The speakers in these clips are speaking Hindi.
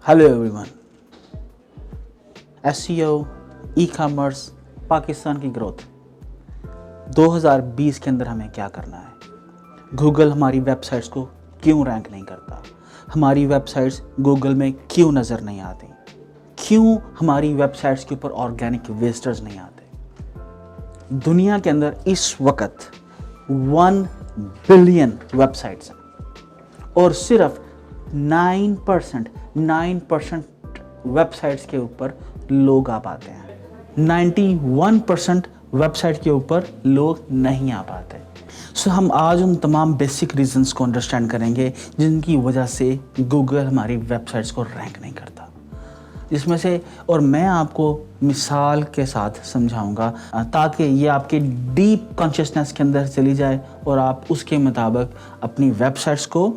Hello everyone. SEO, e commerce, Pakistan की ग्रोथ 2020 के अंदर हमें क्या करना है। गूगल हमारी वेबसाइट्स को क्यों रैंक नहीं करता, हमारी वेबसाइट्स गूगल में क्यों नज़र नहीं आती, क्यों हमारी वेबसाइट्स के ऊपर ऑर्गेनिक विजिटर्स नहीं आते। दुनिया के अंदर इस वक्त 1 बिलियन वेबसाइट्स हैं और सिर्फ 9% वेबसाइट्स के ऊपर लोग आ पाते हैं। 91% वेबसाइट के ऊपर लोग नहीं आ पाते। सो हम आज उन तमाम बेसिक रीजंस को अंडरस्टैंड करेंगे जिनकी वजह से गूगल हमारी वेबसाइट्स को रैंक नहीं करता, जिसमें से और मैं आपको मिसाल के साथ समझाऊंगा ताकि ये आपके डीप कॉन्शियसनेस के अंदर चली जाए और आप उसके मुताबिक अपनी वेबसाइट्स को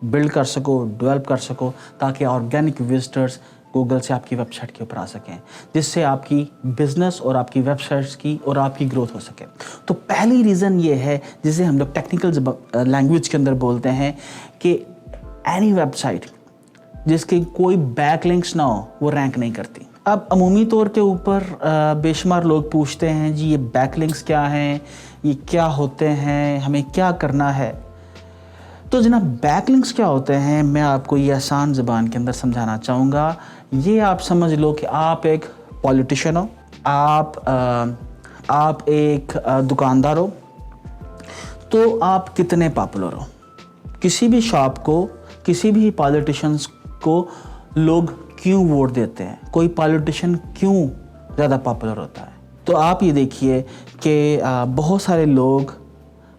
बिल्ड कर सको, डेवलप कर सको, ताकि ऑर्गेनिक विजिटर्स गूगल से आपकी वेबसाइट के ऊपर आ सकें, जिससे आपकी बिजनेस और आपकी वेबसाइट्स की और आपकी ग्रोथ हो सके। तो पहली रीज़न ये है जिसे हम लोग टेक्निकल लैंग्वेज के अंदर बोलते हैं कि एनी वेबसाइट जिसके कोई बैकलिंक्स ना हो वो रैंक नहीं करती। अब अमूमी तौर के ऊपर बेशुमार लोग पूछते हैं जी ये बैकलिंक्स क्या हैं, ये क्या होते हैं, हमें क्या करना है। तो जनाब बैकलिंक्स क्या होते हैं मैं आपको ये आसान ज़बान के अंदर समझाना चाहूँगा। ये आप समझ लो कि आप एक पॉलिटिशियन हो, आप एक दुकानदार हो, तो आप कितने पॉपुलर हो। किसी भी शॉप को, किसी भी पॉलिटिशियंस को लोग क्यों वोट देते हैं, कोई पॉलिटिशियन क्यों ज़्यादा पॉपुलर होता है। तो आप ये देखिए कि बहुत सारे लोग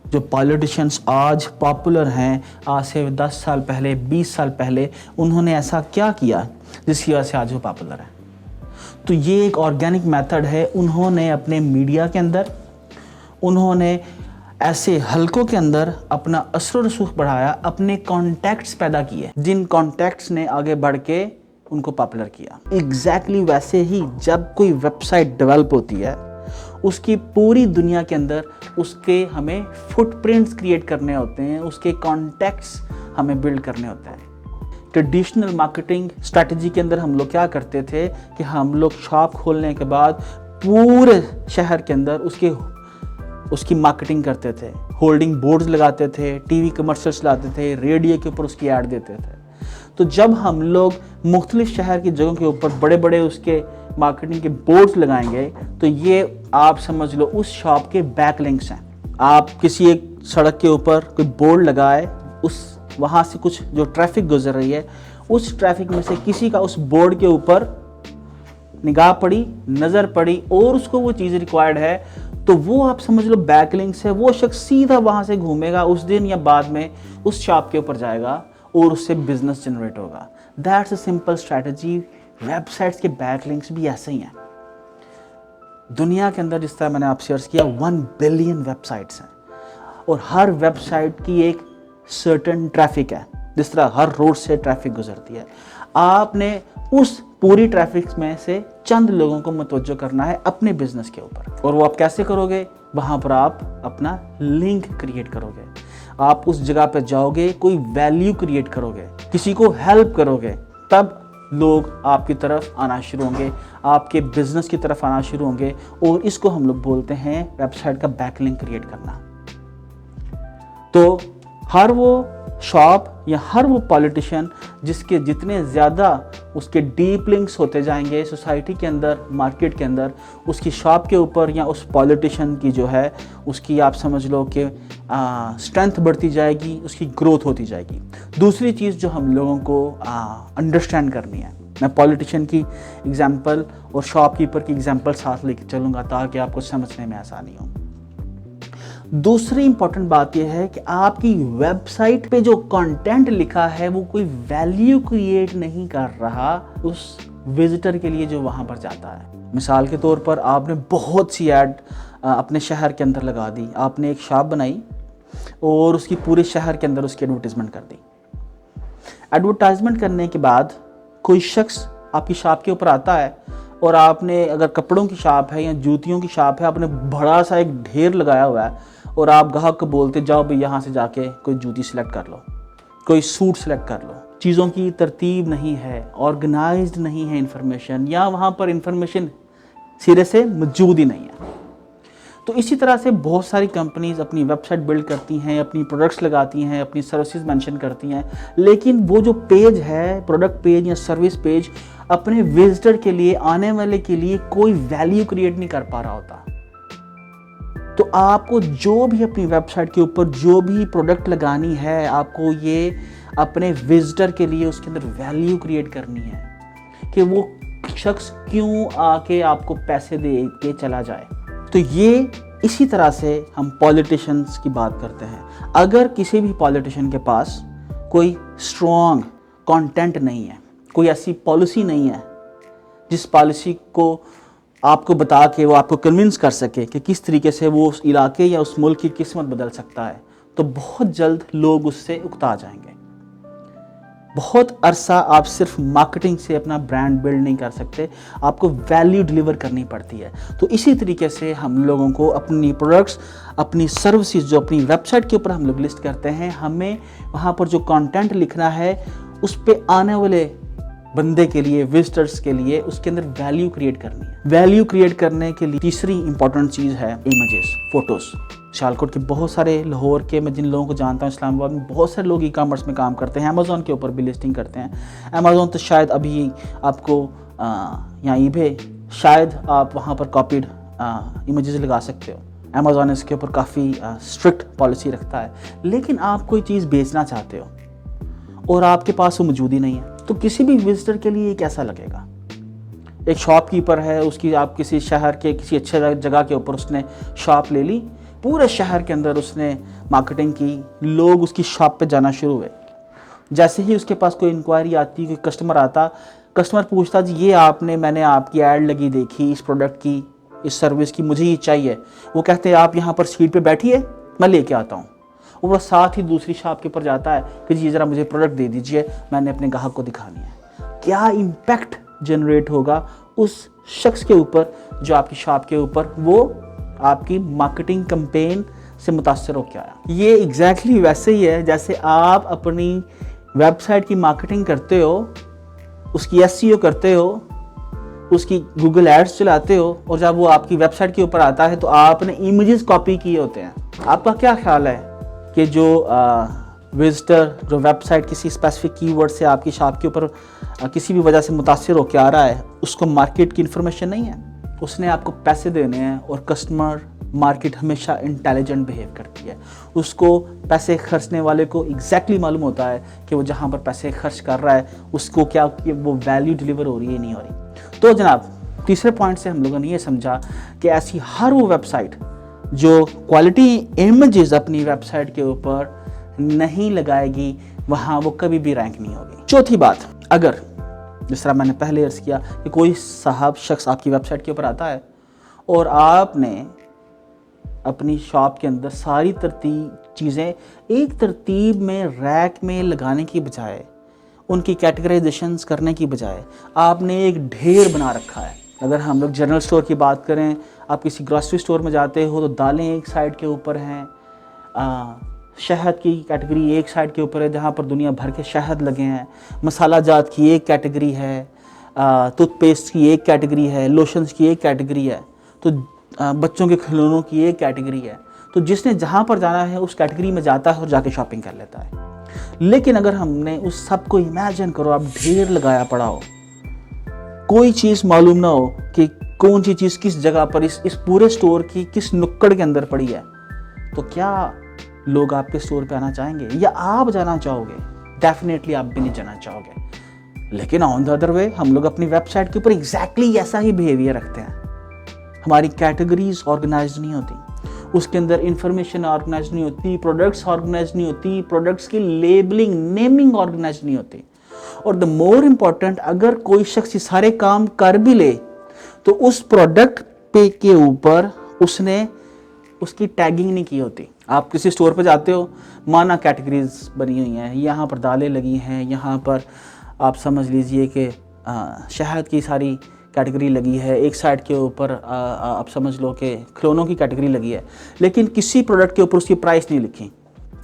जो पॉलिटिशियंस आज पॉपुलर हैं, आज से 10 साल पहले, 20 साल पहले उन्होंने ऐसा क्या किया जिसकी वजह से आज वो पॉपुलर है। तो ये एक ऑर्गेनिक मेथड है। उन्होंने अपने मीडिया के अंदर, उन्होंने ऐसे हलकों के अंदर अपना असर रसूख बढ़ाया, अपने कॉन्टैक्ट्स पैदा किए, जिन कॉन्टैक्ट्स ने आगे बढ़ के उनको पॉपुलर किया। एग्जैक्टली वैसे ही जब कोई वेबसाइट डेवलप होती है, उसकी पूरी दुनिया के अंदर उसके हमें फुटप्रिंट्स क्रिएट करने होते हैं, उसके कॉन्टैक्ट्स हमें बिल्ड करने होते हैं। ट्रेडिशनल मार्केटिंग स्ट्रैटेजी के अंदर हम लोग क्या करते थे कि हम लोग शॉप खोलने के बाद पूरे शहर के अंदर उसकी मार्केटिंग करते थे, होल्डिंग बोर्ड्स लगाते थे, टीवी कमर्शियल्स लाते थे, रेडियो के ऊपर उसकी ऐड देते थे। तो जब हम लोग मुख्तलिफ शहर की जगहों के ऊपर बड़े बड़े उसके मार्केटिंग के बोर्ड्स लगाएंगे, तो ये आप समझ लो उस शॉप के बैकलिंक्स हैं। आप किसी एक सड़क के ऊपर कोई बोर्ड लगाए, उस वहाँ से कुछ जो ट्रैफिक गुजर रही है, उस ट्रैफिक में से किसी का उस बोर्ड के ऊपर निगाह पड़ी, नज़र पड़ी और उसको वो चीज़ रिक्वायर्ड है, तो वो आप समझ लो बैकलिंक्स है। वो शख्स सीधा वहाँ से घूमेगा, उस दिन या बाद में उस शॉप के ऊपर जाएगा और उससे बिजनेस जनरेट होगा। That's a simple strategy. Websites के बैकलिंक्स भी ऐसे ही हैं। दुनिया के अंदर जिस तरह मैंने आपसे अर्ज किया 1 बिलियन वेबसाइट्स हैं और हर वेबसाइट की एक सर्टेन ट्रैफिक है। जिस तरह हर रोड से ट्रैफिक गुजरती है, आपने उस पूरी ट्रैफिक में से चंद लोगों को मुतवज्जो करना है अपने बिजनेस के ऊपर। और वो आप कैसे करोगे? वहाँ पर आप अपना लिंक क्रिएट करोगे, आप उस जगह पर जाओगे, कोई वैल्यू क्रिएट करोगे, किसी को हेल्प करोगे, तब लोग आपकी तरफ आना शुरू होंगे, आपके बिजनेस की तरफ आना शुरू होंगे। और इसको हम लोग बोलते हैं वेबसाइट का बैकलिंक क्रिएट करना। तो हर वो शॉप या हर वो पॉलिटिशियन जिसके जितने ज़्यादा उसके डीप लिंक्स होते जाएंगे सोसाइटी के अंदर, मार्केट के अंदर, उसकी शॉप के ऊपर या उस पॉलिटिशियन की जो है उसकी आप समझ लो कि स्ट्रेंथ बढ़ती जाएगी, उसकी ग्रोथ होती जाएगी। दूसरी चीज़ जो हम लोगों को अंडरस्टैंड करनी है, मैं पॉलिटिशियन की एग्जांपल और शॉपकीपर की एग्जांपल साथ लेकर चलूँगा ताकि आपको समझने में आसानी हो। दूसरी इंपॉर्टेंट बात यह है कि आपकी वेबसाइट पे जो कंटेंट लिखा है वो कोई वैल्यू क्रिएट नहीं कर रहा उस विजिटर के लिए जो वहाँ पर जाता है। मिसाल के तौर पर आपने बहुत सी ऐड अपने शहर के अंदर लगा दी, आपने एक शॉप बनाई और उसकी पूरे शहर के अंदर उसकी एडवर्टाइजमेंट कर दी। एडवर्टाइजमेंट करने के बाद कोई शख्स आपकी शॉप के ऊपर आता है और आपने, अगर कपड़ों की शॉप है या जूतियों की शॉप है, आपने बड़ा सा एक ढेर लगाया हुआ है और आप ग्राहक को बोलते जाओ भाई यहाँ से जाके कोई जूती सिलेक्ट कर लो, कोई सूट सिलेक्ट कर लो। चीज़ों की तरतीब नहीं है, ऑर्गेनाइज्ड नहीं है इंफॉर्मेशन, या वहाँ पर इंफॉर्मेशन सिरे से मौजूद ही नहीं है। तो इसी तरह से बहुत सारी कंपनीज अपनी वेबसाइट बिल्ड करती हैं, अपनी प्रोडक्ट्स लगाती हैं, अपनी सर्विसेज मेंशन करती हैं, लेकिन वो जो पेज है, प्रोडक्ट पेज या सर्विस पेज, अपने विजिटर के लिए, आने वाले के लिए कोई वैल्यू क्रिएट नहीं कर पा रहा होता। तो आपको जो भी अपनी वेबसाइट के ऊपर जो भी प्रोडक्ट लगानी है, आपको ये अपने विजिटर के लिए उसके अंदर वैल्यू क्रिएट करनी है कि वो शख्स क्यों आके आपको पैसे दे के चला जाए। तो ये इसी तरह से हम पॉलिटिशियंस की बात करते हैं। अगर किसी भी पॉलिटिशियन के पास कोई स्ट्रॉन्ग कंटेंट नहीं है, कोई ऐसी पॉलिसी नहीं है जिस पॉलिसी को आपको बता के वो आपको कन्विंस कर सके कि किस तरीके से वो उस इलाके या उस मुल्क की किस्मत बदल सकता है, तो बहुत जल्द लोग उससे उकता जाएंगे। बहुत अरसा आप सिर्फ मार्केटिंग से अपना ब्रांड बिल्ड नहीं कर सकते, आपको वैल्यू डिलीवर करनी पड़ती है। तो इसी तरीके से हम लोगों को अपनी प्रोडक्ट्स, अपनी सर्विसेज जो अपनी वेबसाइट के ऊपर हम लोग लिस्ट करते हैं, हमें वहाँ पर जो कंटेंट लिखना है उस पे आने वाले बंदे के लिए, विजिटर्स के लिए, उसके अंदर वैल्यू क्रिएट करनी है। वैल्यू क्रिएट करने के लिए तीसरी इंपॉर्टेंट चीज़ है इमेजेस, फोटोज़। सियालकोट के बहुत सारे, लाहौर के, मैं जिन लोगों को जानता हूँ, इस्लामाबाद में बहुत सारे लोग ई कॉमर्स में काम करते हैं, अमेज़ॉन के ऊपर भी लिस्टिंग करते हैं। अमेज़ॉन तो शायद अभी आपको या ईबे, शायद आप वहाँ पर कॉपीड इमेजेस लगा सकते हो। अमेज़ॉन इसके ऊपर काफ़ी स्ट्रिक्ट पॉलिसी रखता है। लेकिन आप कोई चीज़ बेचना चाहते हो और आपके पास वो मौजूद ही नहीं है, तो किसी भी विजिटर के लिए कैसा लगेगा? एक शॉपकीपर है, उसकी आप किसी शहर के किसी अच्छे जगह के ऊपर उसने शॉप ले ली, पूरे शहर के अंदर उसने मार्केटिंग की, लोग उसकी शॉप पे जाना शुरू हुए। जैसे ही उसके पास कोई इंक्वायरी आती, कोई कस्टमर आता, कस्टमर पूछता जी ये मैंने आपकी ऐड लगी देखी इस प्रोडक्ट की, इस सर्विस की, मुझे ये चाहिए। वो कहते हैं आप यहाँ पर सीट पे बैठिए, मैं लेके आता हूँ। वो साथ ही दूसरी शॉप के ऊपर जाता है कि जी ज़रा मुझे प्रोडक्ट दे दीजिए, मैंने अपने ग्राहक को दिखानी है। क्या इम्पैक्ट जनरेट होगा उस शख्स के ऊपर जो आपकी शॉप के ऊपर वो आपकी मार्केटिंग कैंपेन से मुतासर हो के आया। ये एग्जैक्टली वैसे ही है जैसे आप अपनी वेबसाइट की मार्केटिंग करते हो, उसकी एसईओ करते हो, उसकी गूगल एड्स चलाते हो, और जब वो आपकी वेबसाइट के ऊपर आता है तो आपने इमेजेस कॉपी किए होते हैं। आपका क्या ख्याल है कि जो विजिटर जो वेबसाइट किसी स्पेसिफिक कीवर्ड से आपकी शॉप के ऊपर किसी भी वजह से मुतासिर होकर आ रहा है, उसको मार्केट की इन्फॉर्मेशन नहीं है, उसने आपको पैसे देने हैं। और कस्टमर मार्केट हमेशा इंटेलिजेंट बिहेव करती है। उसको पैसे खर्चने वाले को एग्जैक्टली मालूम होता है कि वो जहाँ पर पैसे खर्च कर रहा है उसको क्या वो वैल्यू डिलीवर हो रही है नहीं हो रही। तो जनाब, तीसरे पॉइंट से हम लोगों ने ये समझा कि ऐसी हर वो वेबसाइट जो क्वालिटी इमेजेस अपनी वेबसाइट के ऊपर नहीं लगाएगी, वहाँ वो कभी भी रैंक नहीं होगी। चौथी बात, अगर जिस तरह मैंने पहले अर्ज़ किया कि कोई साहब शख्स आपकी वेबसाइट के ऊपर आता है और आपने अपनी शॉप के अंदर सारी चीज़ें एक तरतीब में रैक में लगाने की बजाय, उनकी कैटेगराइजेशंस करने की बजाय आपने एक ढेर बना रखा है। अगर हम लोग जनरल स्टोर की बात करें, आप किसी ग्रॉसरी स्टोर में जाते हो तो दालें एक साइड के ऊपर हैं, शहद की कैटेगरी एक साइड के ऊपर है जहाँ पर दुनिया भर के शहद लगे हैं, मसाला जात की एक कैटेगरी है, टूथपेस्ट की एक कैटेगरी है, लोशंस की एक कैटेगरी है, तो बच्चों के खिलौनों की एक कैटेगरी है। तो जिसने जहाँ पर जाना है उस कैटेगरी में जाता है और जाके शॉपिंग कर लेता है। लेकिन अगर हमने उस सब को इमेजिन करो, आप ढेर लगाया पड़ा हो, कोई चीज़ मालूम ना हो कि कौन सी चीज़ किस जगह पर इस पूरे स्टोर की किस नुक्कड़ के अंदर पड़ी है, तो क्या लोग आपके स्टोर पे आना चाहेंगे या आप जाना चाहोगे? डेफिनेटली आप भी नहीं जाना चाहोगे। लेकिन ऑन द अदर वे, हम लोग अपनी वेबसाइट के ऊपर एग्जैक्टली ऐसा ही बिहेवियर रखते हैं। हमारी कैटेगरीज ऑर्गेनाइज नहीं होती, उसके अंदर इंफॉर्मेशन ऑर्गेनाइज नहीं होती, प्रोडक्ट्स ऑर्गेनाइज नहीं होती, प्रोडक्ट्स की लेबलिंग, नेमिंग ऑर्गेनाइज नहीं होती। और द मोर इम्पॉर्टेंट, अगर कोई शख्स ये सारे काम कर भी ले तो उस प्रोडक्ट पे के ऊपर उसने उसकी टैगिंग नहीं की होती। आप किसी स्टोर पे जाते हो, माना कैटेगरीज बनी हुई हैं, यहाँ पर दालें लगी हैं, यहाँ पर आप समझ लीजिए कि शहद की सारी कैटेगरी लगी है, एक साइड के ऊपर आप समझ लो कि खिलौनों की कैटेगरी लगी है, लेकिन किसी प्रोडक्ट के ऊपर उसकी प्राइस नहीं लिखी,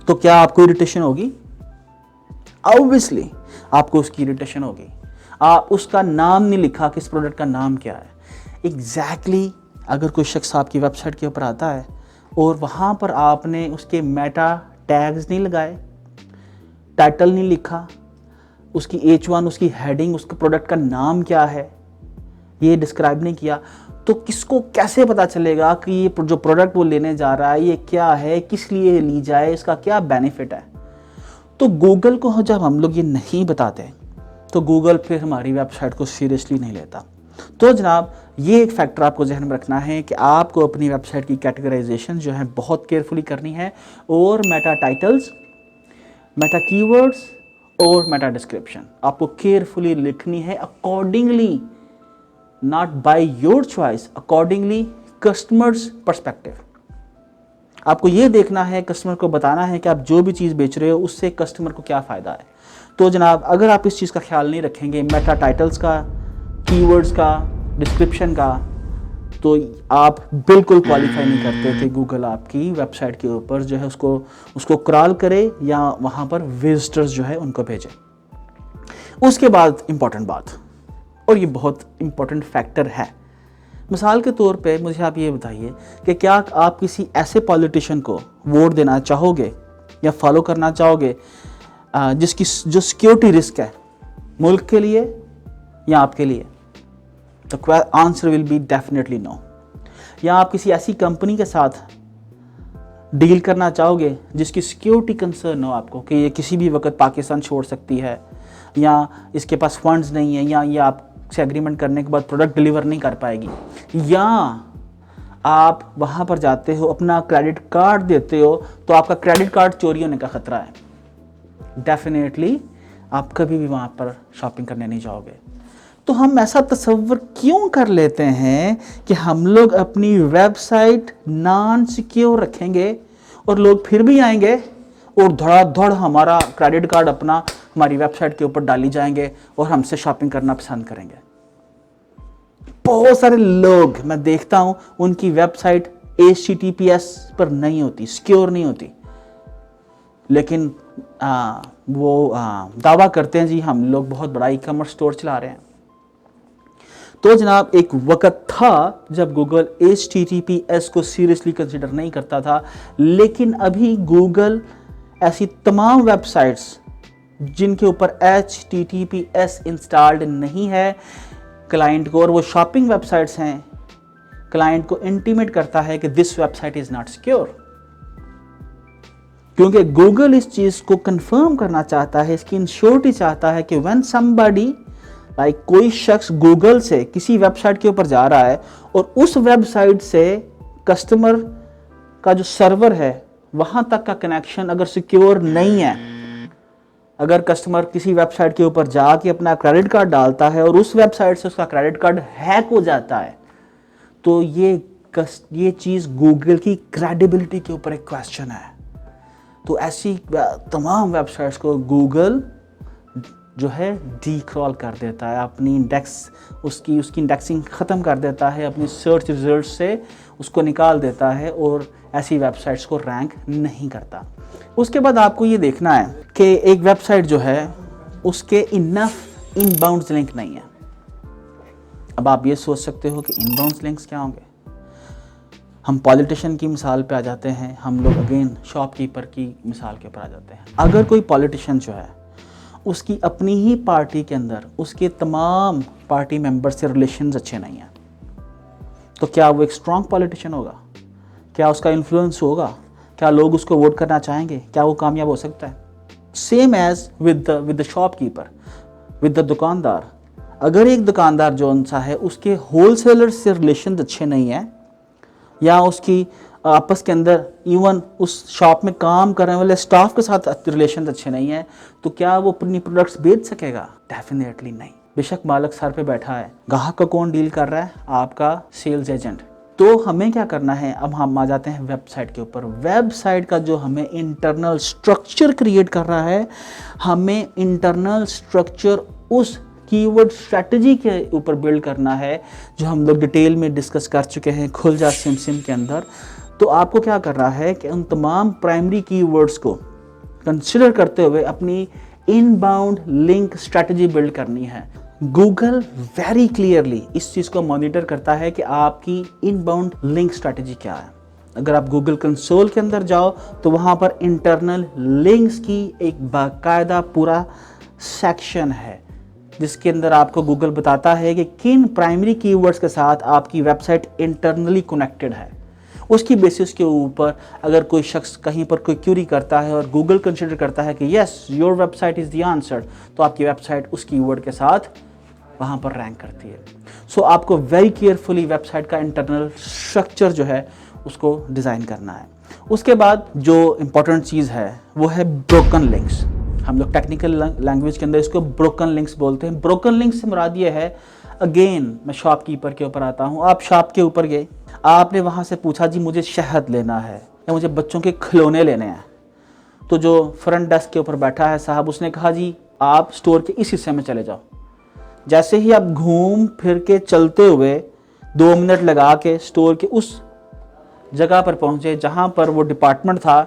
तो क्या आपको इरिटेशन होगी? ऑब्वियसली आपको उसकी इरिटेशन होगी। आप उसका नाम नहीं लिखा कि इस प्रोडक्ट का नाम क्या है। एग्जैक्टली अगर कोई शख्स आपकी वेबसाइट के ऊपर आता है और वहाँ पर आपने उसके मेटा टैग्स नहीं लगाए, टाइटल नहीं लिखा, उसकी H1, उसकी हेडिंग, उसके प्रोडक्ट का नाम क्या है, ये डिस्क्राइब नहीं किया, तो किसको कैसे पता चलेगा कि ये जो प्रोडक्ट वो लेने जा रहा है ये क्या है, किस लिए ली जाए, इसका क्या बेनिफिट है। तो गूगल को जब हम लोग ये नहीं बताते तो गूगल फिर हमारी वेबसाइट को सीरियसली नहीं लेता। तो जनाब ये एक फैक्टर आपको ज़हन में रखना है कि आपको अपनी वेबसाइट की कैटेगराइजेशन जो है बहुत केयरफुली करनी है, और मेटा टाइटल्स, मेटा कीवर्ड्स और मेटा डिस्क्रिप्शन आपको केयरफुली लिखनी है accordingly, not by your choice, accordingly customers perspective. आपको ये देखना है, कस्टमर को बताना है कि आप जो भी चीज़ बेच रहे हो उससे कस्टमर को क्या फ़ायदा है। तो जनाब अगर आप इस चीज़ का ख्याल नहीं रखेंगे, मेटा टाइटल्स का, कीवर्ड्स का, डिस्क्रिप्शन का, तो आप बिल्कुल क्वालिफाई नहीं करते थे गूगल आपकी वेबसाइट के ऊपर जो है उसको क्रॉल करे या वहाँ पर विजिटर्स जो है उनको भेजे। उसके बाद इम्पॉर्टेंट बात, और ये बहुत इम्पॉर्टेंट फैक्टर है, मिसाल के तौर पे मुझे आप ये बताइए कि क्या आप किसी ऐसे पॉलिटिशियन को वोट देना चाहोगे या फॉलो करना चाहोगे जिसकी जो सिक्योरिटी रिस्क है मुल्क के लिए या आपके लिए? तो answer will be definitely no. या आप किसी ऐसी कंपनी के साथ डील करना चाहोगे जिसकी सिक्योरिटी कंसर्न हो आपको कि ये किसी भी वक्त पाकिस्तान छोड़ सकती है, या इसके पास फंड्स नहीं है, या ये आपसे एग्रीमेंट करने के बाद प्रोडक्ट डिलीवर नहीं कर पाएगी, या आप वहाँ पर जाते हो अपना क्रेडिट कार्ड देते हो तो आपका क्रेडिट कार्ड चोरी होने का ख़तरा है, डेफिनेटली आप कभी भी वहाँ पर शॉपिंग करने नहीं जाओगे। तो हम ऐसा तसव्वुर क्यों कर लेते हैं कि हम लोग अपनी वेबसाइट नॉन सिक्योर रखेंगे और लोग फिर भी आएंगे और धड़ाधड़ हमारा क्रेडिट कार्ड अपना हमारी वेबसाइट के ऊपर डाली जाएंगे और हमसे शॉपिंग करना पसंद करेंगे। बहुत सारे लोग मैं देखता हूं उनकी वेबसाइट HTTPS पर नहीं होती, सिक्योर नहीं होती, लेकिन वो दावा करते हैं जी हम लोग बहुत बड़ा ई-कॉमर्स स्टोर चला रहे हैं। तो जनाब एक वक्त था जब गूगल HTTPS को सीरियसली कंसिडर नहीं करता था, लेकिन अभी गूगल ऐसी तमाम वेबसाइट्स जिनके ऊपर HTTPS इंस्टॉल्ड नहीं है क्लाइंट को, और वो शॉपिंग वेबसाइट्स हैं, क्लाइंट को इंटीमेट करता है कि this website is not secure, क्योंकि गूगल इस चीज को कंफर्म करना चाहता है, इसकी इंश्योरिटी चाहता है कि व्हेन समबडी लाइक कोई शख्स गूगल से किसी वेबसाइट के ऊपर जा रहा है और उस वेबसाइट से कस्टमर का जो सर्वर है वहां तक का कनेक्शन अगर सिक्योर नहीं है, अगर कस्टमर किसी वेबसाइट के ऊपर जाके अपना क्रेडिट कार्ड डालता है और उस वेबसाइट से उसका क्रेडिट कार्ड हैक हो जाता है, तो ये चीज़ गूगल की क्रेडिबिलिटी के ऊपर एक क्वेश्चन है। तो ऐसी तमाम वेबसाइट्स को गूगल जो है डीक्रॉल कर देता है, अपनी उसकी इंडेक्सिंग ख़त्म कर देता है, अपनी सर्च रिजल्ट से उसको निकाल देता है और ऐसी वेबसाइट्स को रैंक नहीं करता। उसके बाद आपको ये देखना है कि एक वेबसाइट जो है उसके इनफ इनबाउंड लिंक नहीं है। अब आप ये सोच सकते हो कि इनबाउंड लिंक्स क्या होंगे। हम पॉलिटिशियन की मिसाल पे आ जाते हैं, हम लोग अगेन शॉपकीपर की मिसाल के ऊपर आ जाते हैं। अगर कोई पॉलिटिशियन जो है उसकी अपनी ही पार्टी के अंदर उसके तमाम पार्टी मेंबर्स से रिलेशंस अच्छे नहीं हैं, तो क्या वो एक स्ट्रॉन्ग पॉलिटिशियन होगा? क्या उसका इन्फ्लुएंस होगा? क्या लोग उसको वोट करना चाहेंगे? क्या वो कामयाब हो सकता है? Same as with the shopkeeper, with the दुकानदार। अगर एक दुकानदार जो सा है उसके होलसेलर से रिलेशन अच्छे नहीं है, या उसकी आपस के अंदर इवन उस शॉप में काम करने वाले स्टाफ के साथ रिलेशन अच्छे नहीं है, तो क्या वो अपनी प्रोडक्ट्स बेच सकेगा? डेफिनेटली नहीं। बेशक मालिक सर पे बैठा है, ग्राहक का कौन डील कर रहा है? आपका सेल्स एजेंट। तो हमें क्या करना है, अब हम आ जाते हैं वेबसाइट के ऊपर। वेबसाइट का जो हमें इंटरनल स्ट्रक्चर क्रिएट कर रहा है, हमें इंटरनल स्ट्रक्चर उस कीवर्ड स्ट्रेटजी के ऊपर बिल्ड करना है जो हम लोग डिटेल में डिस्कस कर चुके हैं खुल जा सिम के अंदर। तो आपको क्या करना है कि उन तमाम प्राइमरी कीवर्ड्स को कंसिडर करते हुए अपनी इनबाउंड लिंक स्ट्रेटजी बिल्ड करनी है। गूगल वेरी क्लियरली इस चीज़ को मॉनिटर करता है कि आपकी इनबाउंड लिंक स्ट्रेटजी क्या है। अगर आप गूगल कंसोल के अंदर जाओ तो वहाँ पर इंटरनल लिंक्स की एक बाकायदा पूरा सेक्शन है, जिसके अंदर आपको गूगल बताता है कि किन प्राइमरी कीवर्ड्स के साथ आपकी वेबसाइट इंटरनली कनेक्टेड है। उसकी बेसिस के ऊपर अगर कोई शख्स कहीं पर कोई क्यूरी करता है और गूगल कंसिडर करता है कि yes your website is the answer, तो आपकी वेबसाइट उस कीवर्ड के साथ वहाँ पर रैंक करती है। सो आपको वेरी केयरफुली वेबसाइट का इंटरनल स्ट्रक्चर जो है उसको डिज़ाइन करना है। उसके बाद जो इम्पोर्टेंट चीज़ है वो है ब्रोकन लिंक्स। हम लोग टेक्निकल लैंग्वेज के अंदर इसको ब्रोकन लिंक्स बोलते हैं। ब्रोकन लिंक्स से मुराद ये है, अगेन मैं शॉपकीपर के ऊपर आता हूँ। आप शॉप के ऊपर गए, आपने वहाँ से पूछा जी मुझे शहद लेना है या मुझे बच्चों के खिलौने लेने हैं, तो जो फ्रंट डेस्क के ऊपर बैठा है साहब उसने कहा जी आप स्टोर के इस हिस्से में चले जाओ। जैसे ही आप घूम फिर के चलते हुए 2 मिनट लगा के स्टोर के उस जगह पर पहुंचे जहां पर वो डिपार्टमेंट था,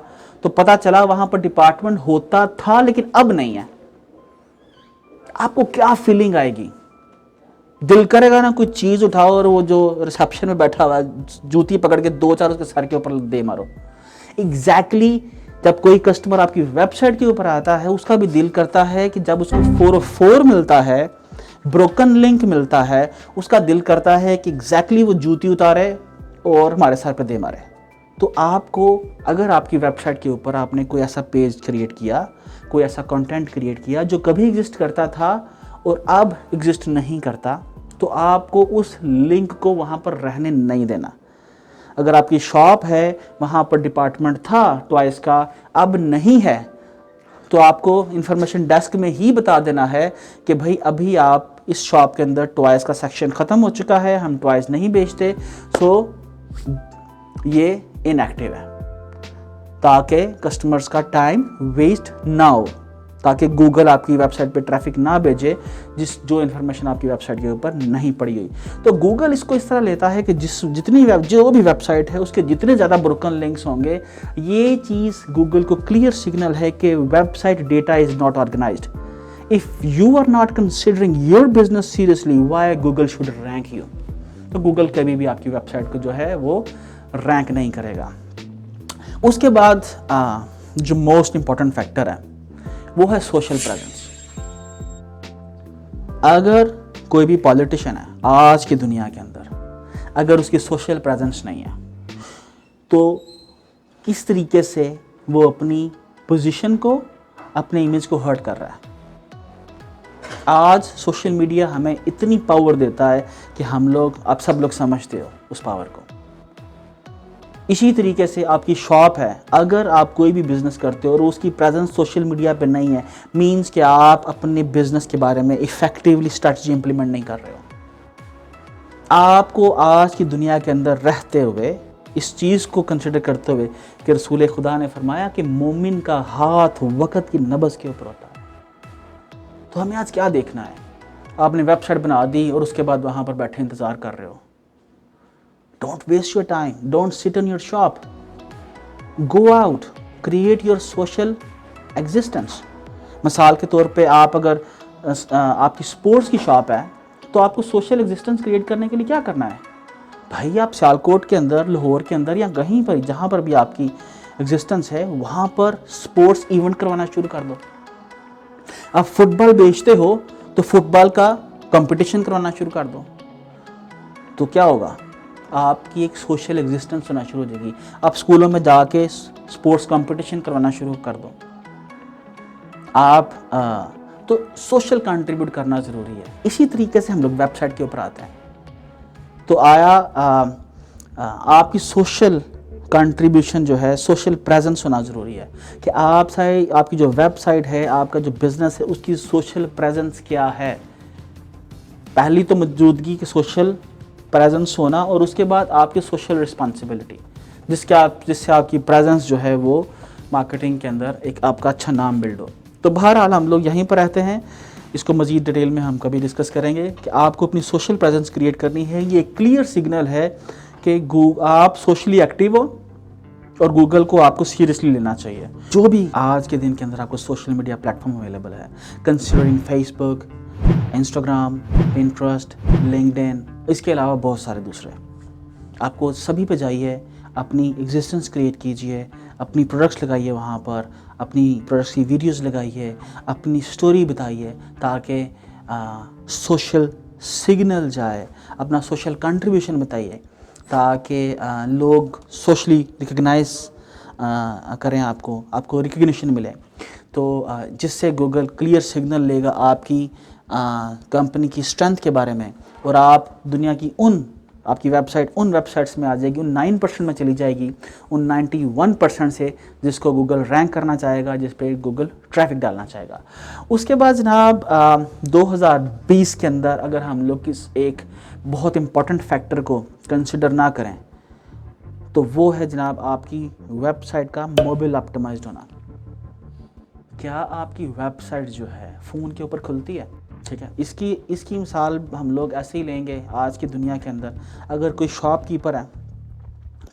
तो पता चला वहां पर डिपार्टमेंट होता था लेकिन अब नहीं है। आपको क्या फीलिंग आएगी? दिल करेगा ना कोई चीज उठाओ और वो जो रिसेप्शन में बैठा हुआ जूती पकड़ के 2-4 उसके सर के ऊपर दे मारो। एग्जैक्टली जब कोई कस्टमर आपकी वेबसाइट के ऊपर आता है उसका भी दिल करता है कि जब उसको 404 मिलता है, ब्रोकन लिंक मिलता है, उसका दिल करता है कि एग्जैक्टली वो जूती उतारे और हमारे सर पे दे मारे। तो आपको अगर आपकी वेबसाइट के ऊपर आपने कोई ऐसा पेज क्रिएट किया, कोई ऐसा कंटेंट क्रिएट किया जो कभी एग्जिस्ट करता था और अब एग्जिस्ट नहीं करता, तो आपको उस लिंक को वहाँ पर रहने नहीं देना। अगर आपकी शॉप है, वहाँ पर डिपार्टमेंट था टॉयज़ का, अब नहीं है, तो आपको इंफॉर्मेशन डेस्क में ही बता देना है कि भाई अभी आप इस शॉप के अंदर टॉयज़ का सेक्शन ख़त्म हो चुका है, हम टॉयज़ नहीं बेचते, सो ये इनएक्टिव है, ताकि कस्टमर्स का टाइम वेस्ट ना हो, ताकि गूगल आपकी वेबसाइट पे ट्रैफिक ना भेजे जो इन्फॉर्मेशन आपकी वेबसाइट के ऊपर नहीं पड़ी हुई। तो गूगल इसको इस तरह लेता है कि जो भी वेबसाइट है उसके जितने ज़्यादा ब्रोकन लिंक्स होंगे, ये चीज़ गूगल को क्लियर सिग्नल है कि website data is not organised. If you are not considering your business seriously, why Google should rank you. तो गूगल कभी भी आपकी वेबसाइट को जो है वो रैंक नहीं करेगा। उसके बाद जो मोस्ट इंपॉर्टेंट फैक्टर है वो है सोशल प्रेजेंस। अगर कोई भी पॉलिटिशियन है आज की दुनिया के अंदर, अगर उसकी सोशल प्रेजेंस नहीं है, तो किस तरीके से वो अपनी पोजीशन को, अपने इमेज को हर्ट कर रहा है। आज सोशल मीडिया हमें इतनी पावर देता है कि आप सब लोग समझते हो उस पावर को। इसी तरीके से आपकी शॉप है, अगर आप कोई भी बिज़नेस करते हो और उसकी प्रेजेंस सोशल मीडिया पे नहीं है, मींस कि आप अपने बिज़नेस के बारे में इफ़ेक्टिवली स्ट्रैटेजी इंप्लीमेंट नहीं कर रहे हो। आपको आज की दुनिया के अंदर रहते हुए इस चीज़ को कंसिडर करते हुए कि रसूल खुदा ने फरमाया कि मोमिन का हाथ वक़्त की नब्ज़ के ऊपर होता है। तो हमें आज क्या देखना है? आपने वेबसाइट बना दी और उसके बाद वहाँ पर बैठे इंतज़ार कर रहे हो। Don't waste your time. Don't sit in your shop. Go out. Create your social existence. मिसाल के तौर पे आप अगर आपकी स्पोर्ट्स की शॉप है, तो आपको सोशल एग्जिस्टेंस क्रिएट करने के लिए क्या करना है? भाई आप सियालकोट के अंदर, लाहौर के अंदर या कहीं पर जहाँ पर भी आपकी एग्जिस्टेंस है, वहाँ पर स्पोर्ट्स इवेंट करवाना शुरू कर दो। आप फुटबॉल बेचते हो तो फुटबॉल का कंपटीशन करवाना शुरू कर दो। तो क्या होगा? आपकी एक सोशल एग्जिस्टेंस होना शुरू हो जाएगी। आप स्कूलों में जाके स्पोर्ट्स कंपटीशन करवाना शुरू कर दो। तो सोशल कंट्रीब्यूट करना ज़रूरी है। इसी तरीके से हम लोग वेबसाइट के ऊपर आते हैं। तो आपकी सोशल कंट्रीब्यूशन जो है, सोशल प्रेजेंस होना ज़रूरी है कि आपकी जो वेबसाइट है, आपका जो बिज़नेस है, उसकी सोशल प्रेजेंस क्या है। पहली तो मौजूदगी की सोशल प्रेजेंस होना और उसके बाद आपकी सोशल रिस्पॉन्सिबिलिटी, जिससे आपकी प्रेजेंस जो है वो मार्केटिंग के अंदर एक आपका अच्छा नाम बिल्ड हो। तो बहरहाल हम लोग यहीं पर रहते हैं। इसको मज़ीद डिटेल में हम कभी डिस्कस करेंगे कि आपको अपनी सोशल प्रेजेंस क्रिएट करनी है। ये क्लियर सिग्नल है कि आप सोशली एक्टिव हो, और गूगल को आपको सीरियसली लेना चाहिए। जो भी आज के दिन के अंदर आपको सोशल मीडिया प्लेटफॉर्म अवेलेबल है, considering Facebook, Instagram, Pinterest, LinkedIn, इसके अलावा बहुत सारे दूसरे, आपको सभी पे जाइए, अपनी एग्जिस्टेंस क्रिएट कीजिए, अपनी प्रोडक्ट्स लगाइए वहाँ पर, अपनी प्रोडक्ट्स की वीडियोस लगाइए, अपनी स्टोरी बताइए, ताकि सोशल सिग्नल जाए, अपना सोशल कंट्रीब्यूशन बताइए, ताकि लोग सोशली रिकग्नाइज करें, आपको रिकग्निशन मिले। तो जिससे गूगल क्लियर सिग्नल लेगा आपकी कंपनी की स्ट्रेंथ के बारे में, और आप दुनिया की आपकी वेबसाइट उन वेबसाइट्स में आ जाएगी, उन 9% में चली जाएगी, उन 91% से जिसको गूगल रैंक करना चाहेगा, जिस पे गूगल ट्रैफिक डालना चाहेगा। उसके बाद जनाब 2020 के अंदर अगर हम लोग इस एक बहुत इम्पॉर्टेंट फैक्टर को कंसिडर ना करें, तो वो है जनाब आपकी वेबसाइट का मोबाइल ऑप्टिमाइज्ड होना। क्या आपकी वेबसाइट जो है फ़ोन के ऊपर खुलती है? ठीक है, इसकी मिसाल हम लोग ऐसे ही लेंगे। आज की दुनिया के अंदर अगर कोई शॉपकीपर है,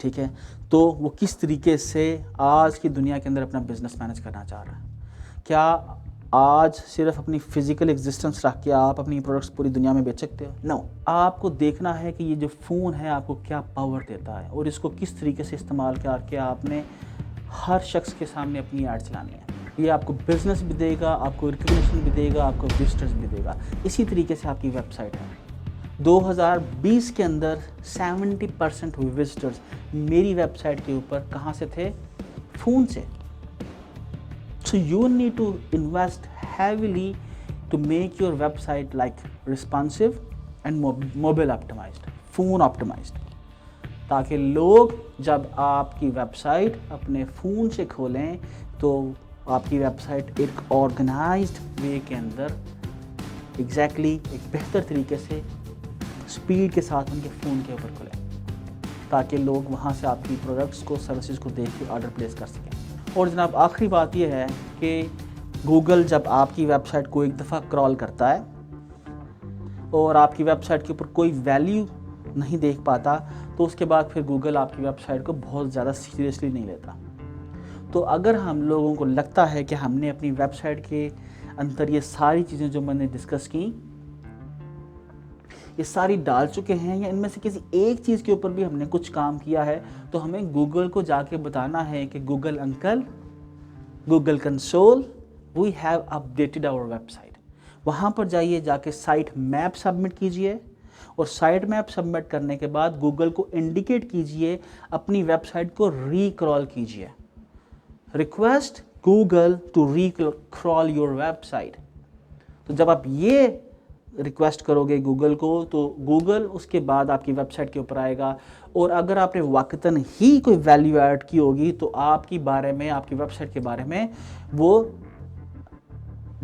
ठीक है, तो वो किस तरीके से आज की दुनिया के अंदर अपना बिजनेस मैनेज करना चाह रहा है? क्या आज सिर्फ अपनी फिजिकल एग्जिस्टेंस रख के आप अपनी प्रोडक्ट्स पूरी दुनिया में बेच सकते हो? नो, आपको देखना है कि ये जो फ़ोन है आपको क्या पावर देता है, और इसको किस तरीके से इस्तेमाल करके आपने हर शख्स के सामने अपनी ऐड चलानी है। ये आपको बिजनेस भी देगा, आपको रिकग्निशन भी देगा, आपको विजिटर्स भी देगा। इसी तरीके से आपकी वेबसाइट है। 2020 के अंदर 70% विजिटर्स मेरी वेबसाइट के ऊपर कहाँ से थे? फ़ोन से। So you need to invest heavily to make your website like responsive and mobile optimised, phone optimised, ताकि लोग जब आपकी वेबसाइट अपने फ़ोन से खोलें तो आपकी वेबसाइट एक ऑर्गेनाइज्ड वे के अंदर एग्जैक्टली एक बेहतर तरीके से स्पीड के साथ उनके फ़ोन के ऊपर खुले, ताकि लोग वहाँ से आपकी प्रोडक्ट्स को, सर्विसेज को देख के ऑर्डर प्लेस कर सकें। और जनाब आखिरी बात यह है कि गूगल जब आपकी वेबसाइट को एक दफ़ा क्रॉल करता है और आपकी वेबसाइट के ऊपर कोई वैल्यू नहीं देख पाता, तो उसके बाद फिर गूगल आपकी वेबसाइट को बहुत ज़्यादा सीरियसली नहीं लेता। तो अगर हम लोगों को लगता है कि हमने अपनी वेबसाइट के अंदर ये सारी चीज़ें जो मैंने डिस्कस की, ये सारी डाल चुके हैं, या इनमें से किसी एक चीज़ के ऊपर भी हमने कुछ काम किया है, तो हमें गूगल को जाके बताना है कि Google uncle, Google console, we have updated our website. वहाँ पर जाइए, जाके साइट मैप सबमिट कीजिए, और साइट मैप सबमिट करने के बाद गूगल को इंडिकेट कीजिए, अपनी वेबसाइट को रीक्रॉल कीजिए। Request Google to recrawl your website. तो जब आप ये रिक्वेस्ट करोगे गूगल को, तो गूगल उसके बाद आपकी वेबसाइट के ऊपर आएगा, और अगर आपने वाकतन ही कोई वैल्यू ऐड की होगी तो आपकी बारे में, आपकी वेबसाइट के बारे में वो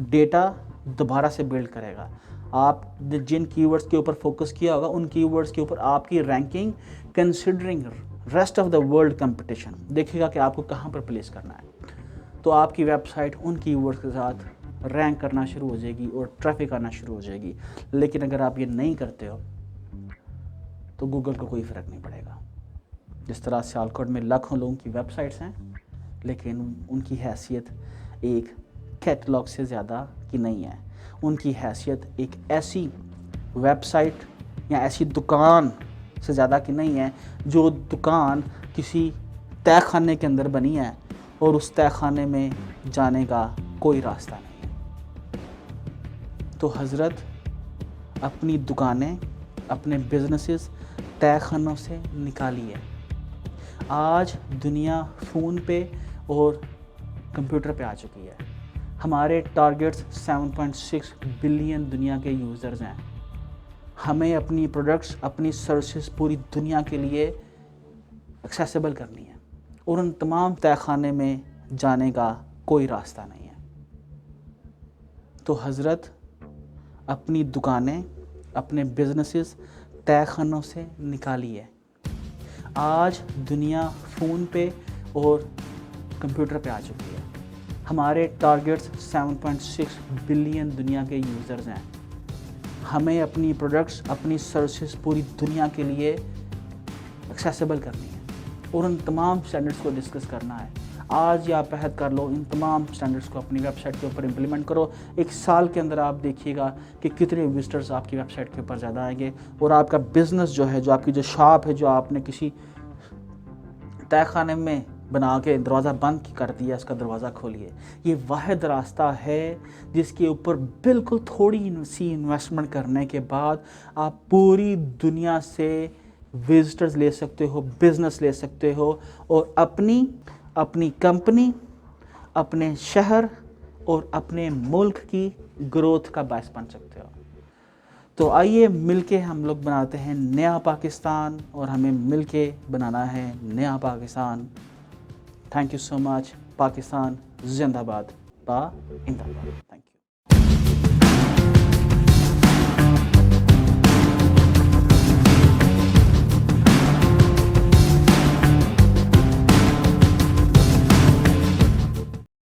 डेटा दोबारा से बिल्ड करेगा। आप जिन कीवर्ड्स के ऊपर फोकस किया होगा, उन कीवर्ड्स के ऊपर आपकी ranking considering rest of the world competition देखेगा कि आपको कहाँ पर प्लेस करना है। तो आपकी वेबसाइट उन कीवर्ड्स के साथ रैंक करना शुरू हो जाएगी और ट्रैफिक आना शुरू हो जाएगी। लेकिन अगर आप ये नहीं करते हो तो गूगल को कोई फ़र्क नहीं पड़ेगा। जिस तरह सियालकोट में लाखों लोगों की वेबसाइट्स हैं, लेकिन उनकी हैसियत एक कैटलॉग से ज़्यादा की नहीं है। उनकी हैसियत एक ऐसी वेबसाइट या ऐसी दुकान से ज़्यादा की नहीं है जो दुकान किसी तहखाने के अंदर बनी है और उस तहखाने में जाने का कोई रास्ता नहीं है। तो हज़रत, अपनी दुकानें, अपने बिजनेसेस तहखानों से निकालिए। आज दुनिया फ़ोन पे और कंप्यूटर पे आ चुकी है। हमारे टारगेट्स 7.6 बिलियन दुनिया के यूज़र्स हैं। हमें अपनी प्रोडक्ट्स, अपनी सर्विसेज पूरी दुनिया के लिए एक्सेसिबल करनी है, और उन तमाम तहखाने में जाने का कोई रास्ता नहीं है। तो हज़रत, अपनी दुकानें, अपने बिजनेसेस तहखानों से निकालिए। आज दुनिया फ़ोन पे और कंप्यूटर पे आ चुकी है। हमारे टारगेट्स 7.6 बिलियन दुनिया के यूज़र्स हैं। हमें अपनी प्रोडक्ट्स, अपनी सर्विसेज पूरी दुनिया के लिए एक्सेसिबल करनी है, और उन तमाम स्टैंडर्ड्स को डिस्कस करना है। आज ही आप अहद कर लो, इन तमाम स्टैंडर्ड्स को अपनी वेबसाइट के ऊपर इम्प्लीमेंट करो। एक साल के अंदर आप देखिएगा कि कितने विजिटर्स आपकी वेबसाइट के ऊपर ज़्यादा आएंगे, और आपका बिज़नेस जो है, जो आपकी जो शॉप है, जो आपने किसी तहखाने में बना के दरवाज़ा बंद कर दिया, इसका दरवाज़ा खोलिए। ये वाहिद रास्ता है जिसके ऊपर बिल्कुल थोड़ी सी इन्वेस्टमेंट करने के बाद आप पूरी दुनिया से विजिटर्स ले सकते हो, बिज़नेस ले सकते हो, और अपनी कंपनी, अपने शहर और अपने मुल्क की ग्रोथ का बायस बन सकते हो। तो आइए मिलके हम लोग बनाते हैं नया पाकिस्तान, और हमें मिलके बनाना है नया Pakistan. Thank you so much. Pakistan जिंदाबाद, बा इंदाबाद।